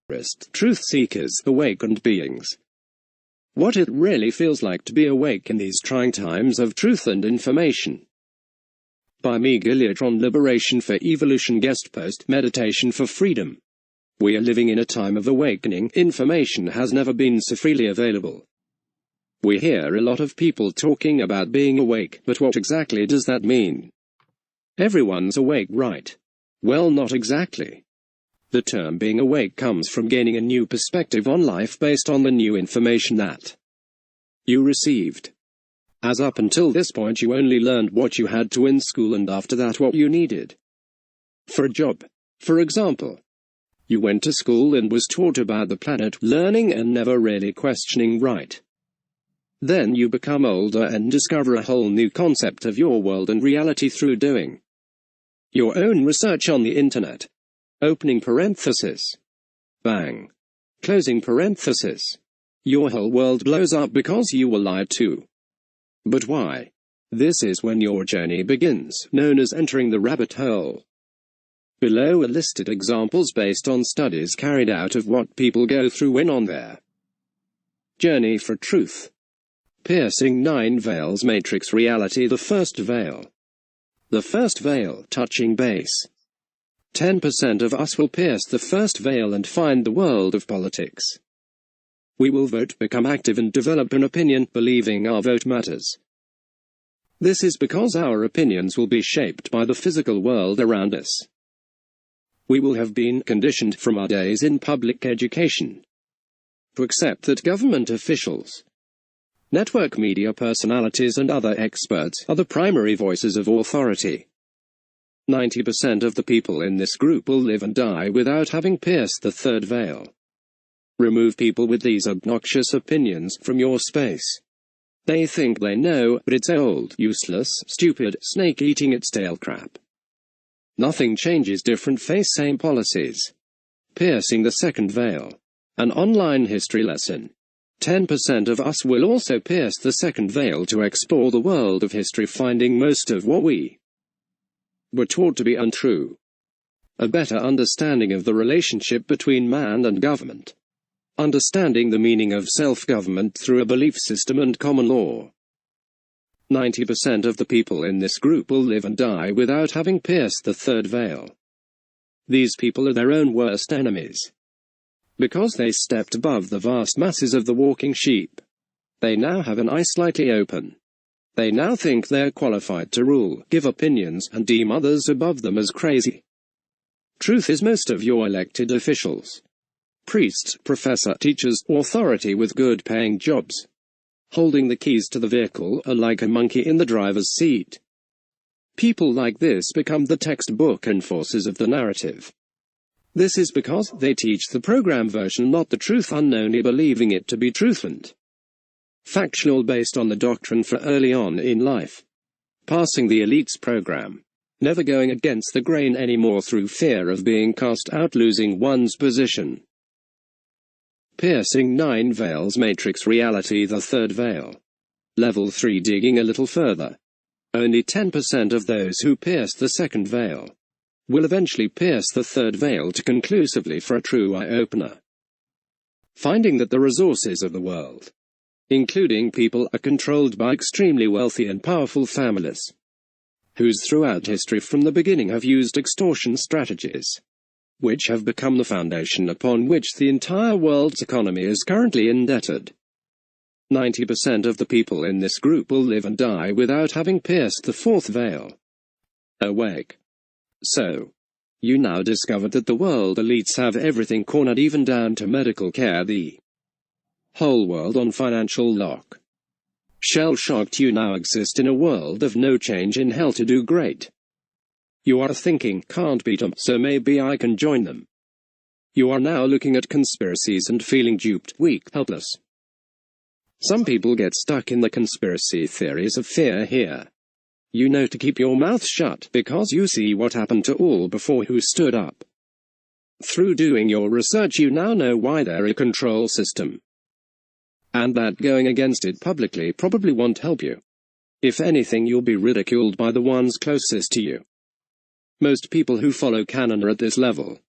truth seekers, awakened beings. What it really feels like to be awake in these trying times of truth and information. By me, Gileatron. Liberation for Evolution. Guest post. Meditation for Freedom. We are living in a time of awakening. Information has never been so freely available. We hear a lot of people talking about being awake, but what exactly does that mean? Everyone's awake, right? Well, not exactly. The term being awake comes from gaining a new perspective on life based on the new information that you received. As up until this point you only learned what you had to in school, and after that what you needed. For a job, for example. You went to school and was taught about the planet, learning and never really questioning, right? Then you become older and discover a whole new concept of your world and reality through doing your own research on the internet. Opening parenthesis. Bang. Closing parenthesis. Your whole world blows up because you were lied to. But why? This is when your journey begins, known as entering the rabbit hole. Below are listed examples based on studies carried out of what people go through when on their journey for truth. Piercing 9 veils. Matrix reality. The first veil. The first veil, touching base. 10% of us will pierce the first veil and find the world of politics. We will vote, become active and develop an opinion, believing our vote matters. This is because our opinions will be shaped by the physical world around us. We will have been conditioned from our days in public education to accept that government officials, network media personalities and other experts are the primary voices of authority. 90% of the people in this group will live and die without having pierced the third veil. Remove people with these obnoxious opinions from your space. They think they know, but it's old, useless, stupid, snake eating its tail crap. Nothing changes, different face, same policies. Piercing the second veil. An online history lesson. 10% of us will also pierce the second veil to explore the world of history, finding most of what we were taught to be untrue. A better understanding of the relationship between man and government. Understanding the meaning of self-government through a belief system and common law. 90% of the people in this group will live and die without having pierced the third veil. These people are their own worst enemies. Because they stepped above the vast masses of the walking sheep. They now have an eye slightly open. They now think they're qualified to rule, give opinions, and deem others above them as crazy. Truth is most of your elected officials. Priests, professor, teachers, authority with good-paying jobs. Holding the keys to the vehicle are like a monkey in the driver's seat. People like this become the textbook enforcers of the narrative. This is because they teach the program version, not the truth, unknowingly believing it to be truth and factual based on the doctrine for early on in life. Passing the elite's program. Never going against the grain anymore through fear of being cast out, losing one's position. Piercing 9 veils. Matrix reality. The third veil. Level 3. Digging a little further. Only 10% of those who pierce the second veil will eventually pierce the third veil to conclusively for a true eye-opener. Finding that the resources of the world, including people, are controlled by extremely wealthy and powerful families, whose throughout history from the beginning have used extortion strategies, which have become the foundation upon which the entire world's economy is currently indebted. 90% of the people in this group will live and die without having pierced the fourth veil. Awake. So, you now discovered that the world elites have everything cornered, even down to medical care, the whole world on financial lock. Shell-shocked, you now exist in a world of no change in hell to do great. You are thinking, can't beat 'em, so maybe I can join them. You are now looking at conspiracies and feeling duped, weak, helpless. Some people get stuck in the conspiracy theories of fear here. You know to keep your mouth shut, because you see what happened to all before who stood up. Through doing your research you now know why they're a control system. And that going against it publicly probably won't help you. If anything, you'll be ridiculed by the ones closest to you. Most people who follow canon are at this level.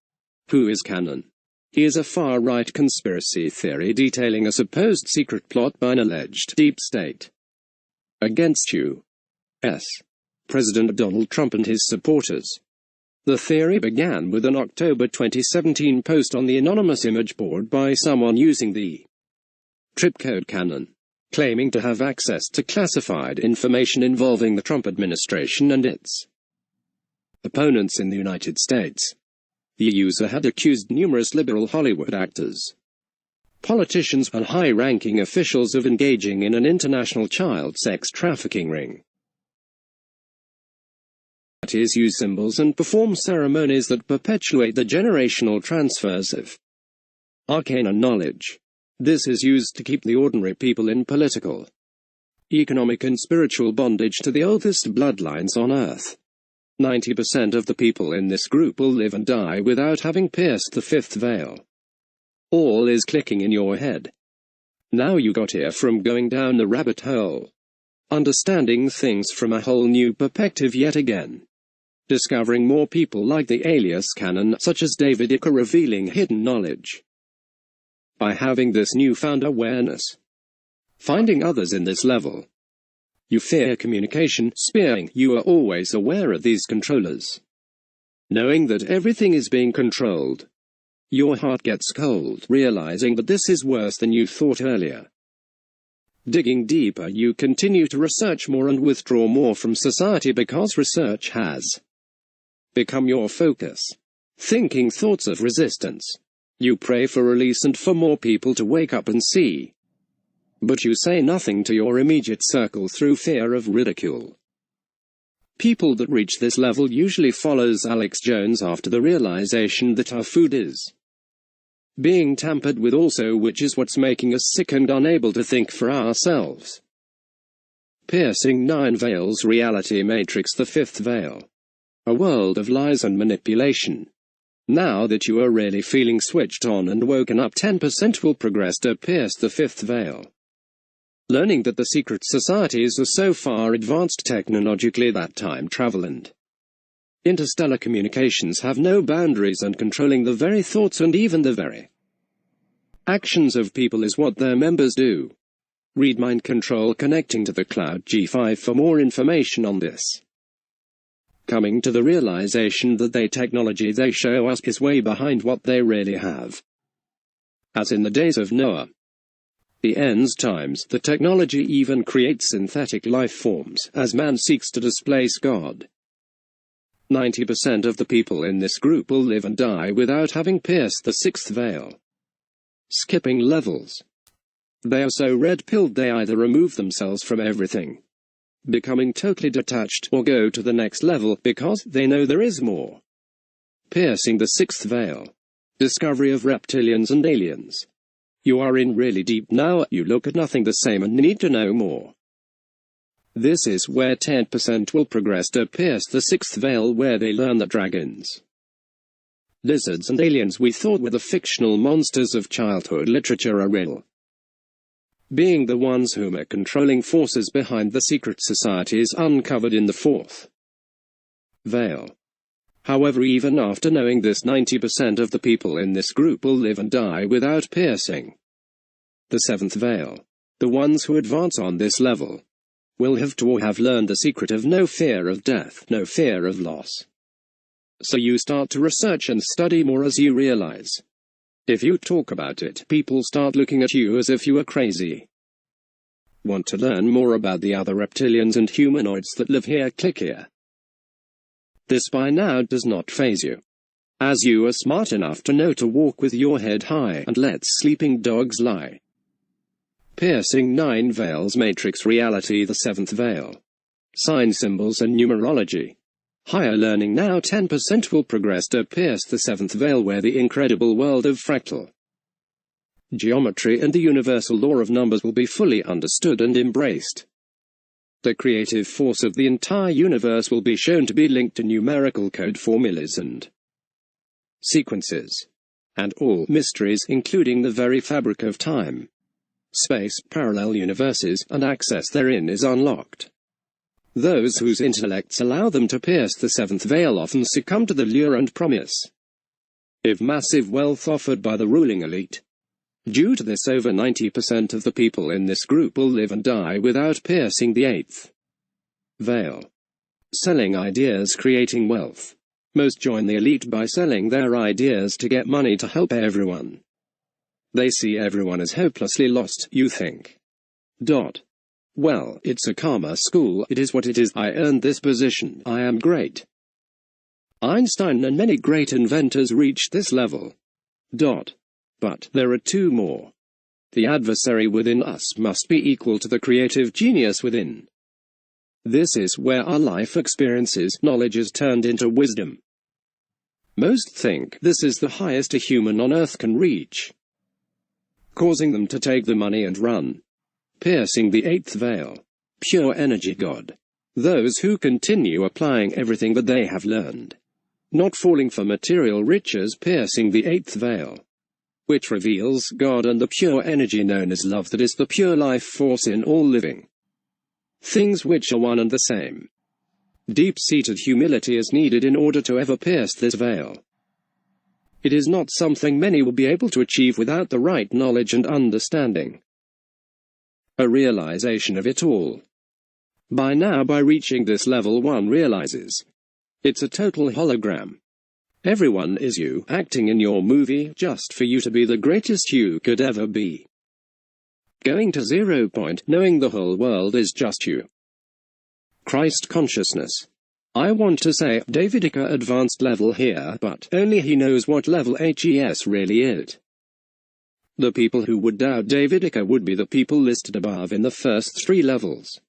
Who is canon? Here's a far-right conspiracy theory detailing a supposed secret plot by an alleged deep state against U.S. President Donald Trump and his supporters. The theory began with an October 2017 post on the anonymous image board by someone using the trip code canon, claiming to have access to classified information involving the Trump administration and its opponents in the United States. The user had accused numerous liberal Hollywood actors, politicians, and high-ranking officials of engaging in an international child sex trafficking ring. That is, use symbols and perform ceremonies that perpetuate the generational transfers of arcane knowledge. This is used to keep the ordinary people in political, economic, and spiritual bondage to the oldest bloodlines on Earth. 90% of the people in this group will live and die without having pierced the fifth veil. All is clicking in your head. Now you got here from going down the rabbit hole, understanding things from a whole new perspective yet again. Discovering more people like the alias canon, such as David Icke, revealing hidden knowledge. By having this newfound awareness, finding others in this level, you fear communication, spearing. You are always aware of these controllers. Knowing that everything is being controlled, your heart gets cold, realizing that this is worse than you thought earlier. Digging deeper, you continue to research more and withdraw more from society because research has become your focus. Thinking thoughts of resistance. You pray for release and for more people to wake up and see. But you say nothing to your immediate circle through fear of ridicule. People that reach this level usually follows Alex Jones after the realization that our food is being tampered with also, which is what's making us sick and unable to think for ourselves. Piercing 9 veils reality matrix, the fifth veil. A world of lies and manipulation. Now that you are really feeling switched on and woken up, 10% will progress to pierce the fifth veil. Learning that the secret societies are so far advanced technologically that time travel and interstellar communications have no boundaries, and controlling the very thoughts and even the very actions of people is what their members do. Read Mind Control Connecting to the Cloud G5 for more information on this. Coming to the realization that the technology they show us is way behind what they really have. As in the days of Noah, the end times, the technology even creates synthetic life forms, as man seeks to displace God. 90% of the people in this group will live and die without having pierced the sixth veil. Skipping levels. They are so red-pilled they either remove themselves from everything, becoming totally detached, or go to the next level because they know there is more. Piercing the sixth veil. Discovery of reptilians and aliens. You are in really deep now, you look at nothing the same and need to know more. This is where 10% will progress to pierce the sixth veil, where they learn that dragons, lizards and aliens we thought were the fictional monsters of childhood literature are real, being the ones whom are controlling forces behind the secret societies uncovered in the fourth veil. However, even after knowing this, 90% of the people in this group will live and die without piercing the seventh veil. The ones who advance on this level will have to or have learned the secret of no fear of death, no fear of loss. So you start to research and study more as you realize. If you talk about it, people start looking at you as if you are crazy. Want to learn more about the other reptilians and humanoids that live here? Click here. This by now does not faze you, as you are smart enough to know to walk with your head high and let sleeping dogs lie. Piercing 9 veils matrix reality, the seventh veil. Sign symbols and numerology. Higher learning now, 10% will progress to pierce the seventh veil, where the incredible world of fractal geometry and the universal law of numbers will be fully understood and embraced. The creative force of the entire universe will be shown to be linked to numerical code formulas and sequences, and all mysteries, including the very fabric of time, space, parallel universes, and access therein is unlocked. Those whose intellects allow them to pierce the seventh veil often succumb to the lure and promise if massive wealth offered by the ruling elite. Due to this, over 90% of the people in this group will live and die without piercing the eighth veil. Selling ideas, creating wealth. Most join the elite by selling their ideas to get money to help everyone. They see everyone as hopelessly lost, you think. Well, it's a karma school, it is what it is, I earned this position, I am great. Einstein and many great inventors reached this level. But there are two more. The adversary within us must be equal to the creative genius within. This is where our life experiences, knowledge is turned into wisdom. Most think this is the highest a human on earth can reach, causing them to take the money and run. Piercing the eighth veil. Pure energy God. Those who continue applying everything that they have learned. Not falling for material riches, piercing the eighth veil, which reveals God and the pure energy known as love, that is the pure life force in all living things, which are one and the same. Deep-seated humility is needed in order to ever pierce this veil. It is not something many will be able to achieve without the right knowledge and understanding. A realization of it all. By now, by reaching this level, one realizes it's a total hologram. Everyone is you, acting in your movie, just for you to be the greatest you could ever be. Going to 0 point, knowing the whole world is just you. Christ consciousness. I want to say Davidica advanced level here, but only he knows what level HES really is. The people who would doubt Davidica would be the people listed above in the first 3 levels.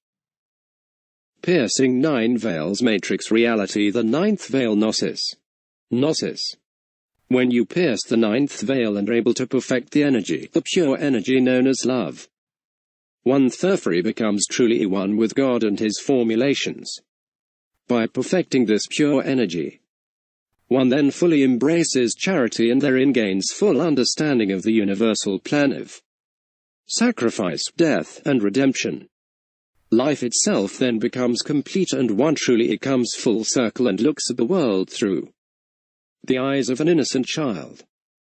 Piercing 9 veils, matrix reality, the 9th veil, gnosis. Gnosis. When you pierce the 9th veil and are able to perfect the energy, the pure energy known as love, one thoroughly becomes truly one with God and his formulations. By perfecting this pure energy, one then fully embraces charity and therein gains full understanding of the universal plan of sacrifice, death, and redemption. Life itself then becomes complete, and one truly comes full circle and looks at the world through the eyes of an innocent child,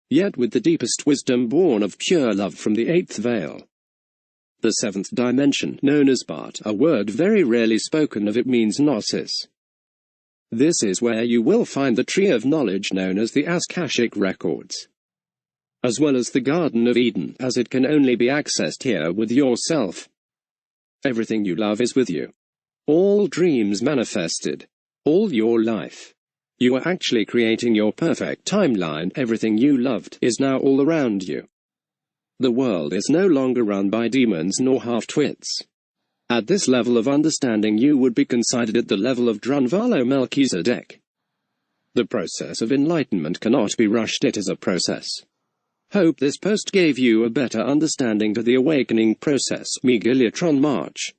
yet with the deepest wisdom born of pure love from the 8th veil. The 7th dimension, known as Bhat, a word very rarely spoken of, it means gnosis. This is where you will find the tree of knowledge known as the Akashic records, as well as the Garden of Eden, as it can only be accessed here with yourself. Everything you love is with you. All dreams manifested. All your life. You are actually creating your perfect timeline. Everything you loved is now all around you. The world is no longer run by demons nor half-twits. At this level of understanding, you would be considered at the level of Drunvalo Melchizedek. The process of enlightenment cannot be rushed. It is a process. Hope this post gave you a better understanding to the awakening process. Megalotron March.